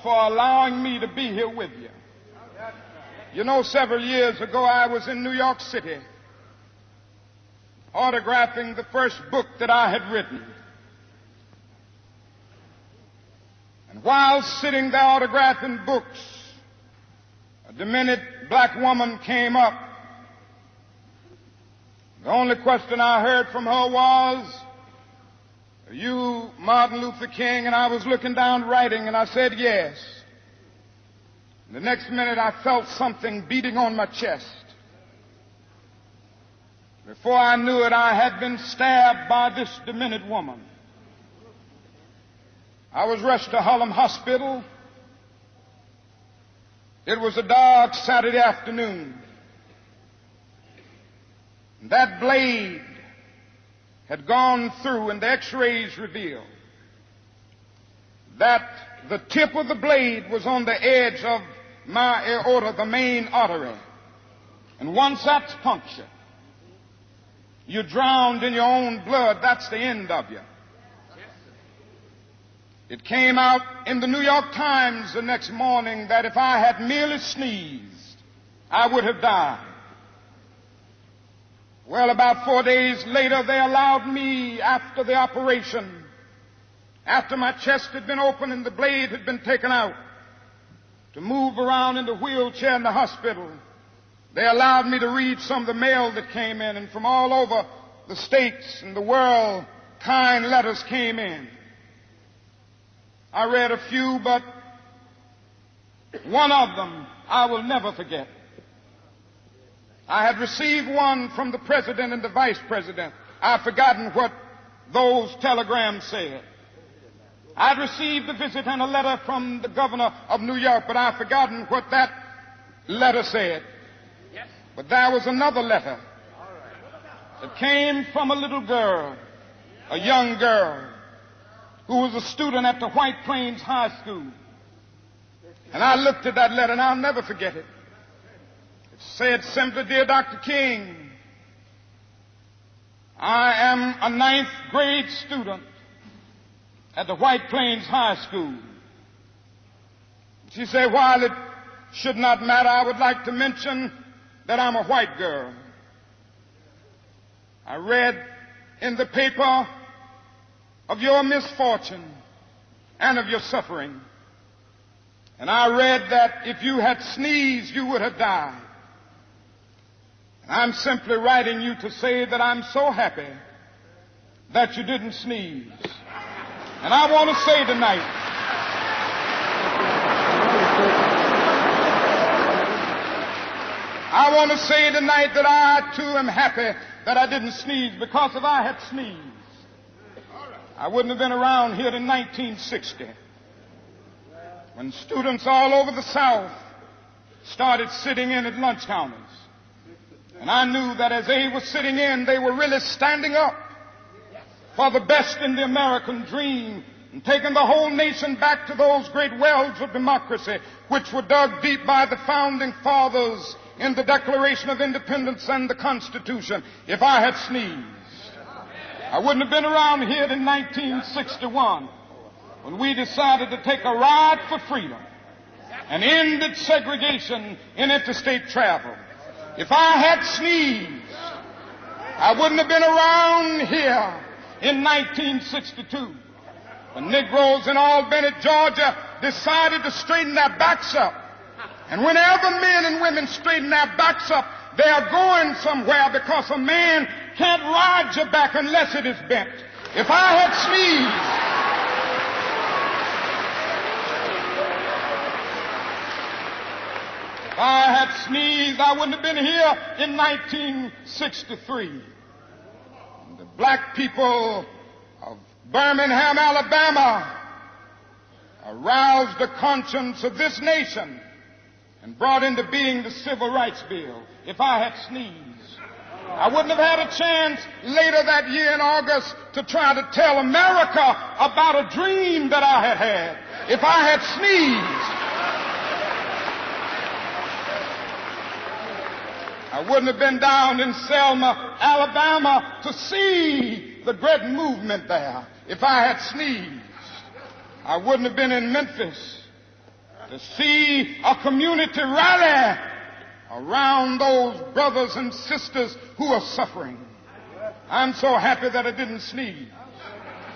for allowing me to be here with you. You know, several years ago I was in New York City autographing the first book that I had written. And while sitting there autographing books, a demented black woman came up. The only question I heard from her was, "Are you Martin Luther King?" And I was looking down writing, and I said, "Yes." And the next minute I felt something beating on my chest. Before I knew it, I had been stabbed by this demented woman. I was rushed to Harlem Hospital. It was a dark Saturday afternoon. That blade had gone through, and the x-rays revealed that the tip of the blade was on the edge of my aorta, the main artery. And once that's punctured, you're drowned in your own blood. That's the end of you. It came out in the New York Times the next morning that if I had merely sneezed, I would have died. Well, about 4 days later, they allowed me, after the operation, after my chest had been opened and the blade had been taken out, to move around in the wheelchair in the hospital. They allowed me to read some of the mail that came in, and from all over the states and the world, kind letters came in. I read a few, but one of them I will never forget. I had received one from the president and the vice president. I've forgotten what those telegrams said. I'd received a visit and a letter from the governor of New York, but I've forgotten what that letter said. But there was another letter that came from a little girl, a young girl, who was a student at the White Plains High School. And I looked at that letter, and I'll never forget it. It said simply, "Dear Dr. King, I am a 9th grade student at the White Plains High School." She said, "While it should not matter, I would like to mention that I'm a white girl. I read in the paper of your misfortune and of your suffering. And I read that if you had sneezed, you would have died. And I'm simply writing you to say that I'm so happy that you didn't sneeze. And I want to say tonight, that I too am happy that I didn't sneeze, because if I had sneezed, I wouldn't have been around here in 1960, when students all over the South started sitting in at lunch counters. And I knew that as they were sitting in, they were really standing up for the best in the American dream and taking the whole nation back to those great wells of democracy which were dug deep by the founding fathers in the Declaration of Independence and the Constitution. If I had sneezed, I wouldn't have been around here in 1961 when we decided to take a ride for freedom and ended segregation in interstate travel. If I had sneezed, I wouldn't have been around here in 1962 when Negroes in Albany, Georgia decided to straighten their backs up. And whenever men and women straighten their backs up, they are going somewhere, because a man can't ride your back unless it is bent. If I had sneezed, I wouldn't have been here in 1963. The black people of Birmingham, Alabama, aroused the conscience of this nation and brought into being the Civil Rights Bill. If I had sneezed, I wouldn't have had a chance later that year in August to try to tell America about a dream that I had had. If I had sneezed, I wouldn't have been down in Selma, Alabama to see the great movement there. If I had sneezed, I wouldn't have been in Memphis to see a community rally around those brothers and sisters who are suffering. I'm so happy that I didn't sneeze.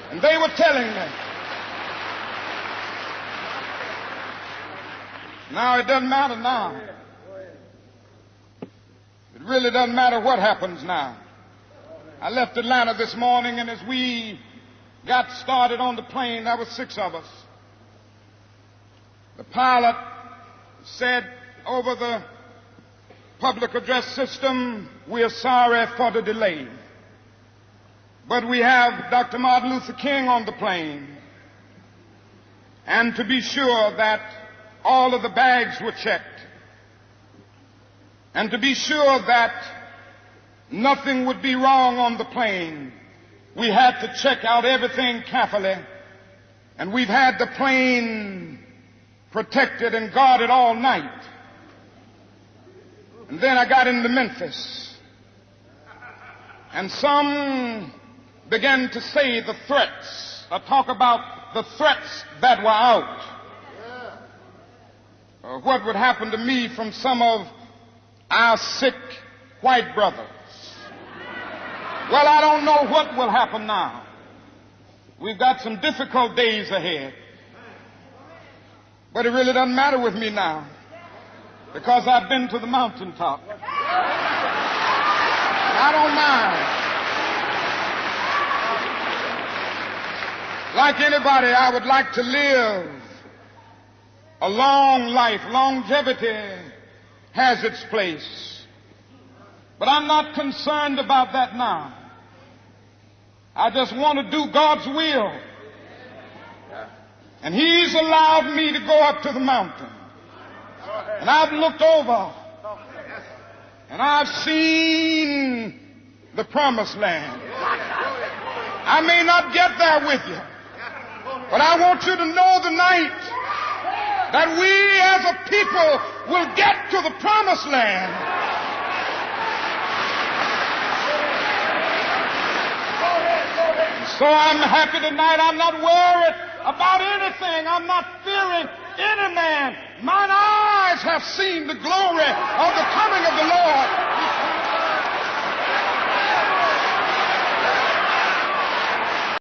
And they were telling me. Now it doesn't matter now. It really doesn't matter what happens now. I left Atlanta this morning, and as we got started on the plane, there were 6 of us. The pilot said over the public address system, "We are sorry for the delay, but we have Dr. Martin Luther King on the plane, and to be sure that all of the bags were checked, and to be sure that nothing would be wrong on the plane, we had to check out everything carefully, and we've had the plane protected and guarded all night." And then I got into Memphis, and some began to say the threats, or talk about the threats that were out, or what would happen to me from some of our sick white brothers. Well, I don't know what will happen now. We've got some difficult days ahead. But it really doesn't matter with me now, because I've been to the mountaintop. I don't mind. Like anybody, I would like to live a long life. Longevity has its place. But I'm not concerned about that now. I just want to do God's will. And He's allowed me to go up to the mountain. And I've looked over. And I've seen the promised land. I may not get there with you, but I want you to know tonight that we as a people will get to the promised land. So I'm happy tonight. I'm not worried about anything. I'm not fearing any man. Mine eyes have seen the glory of the coming of the Lord.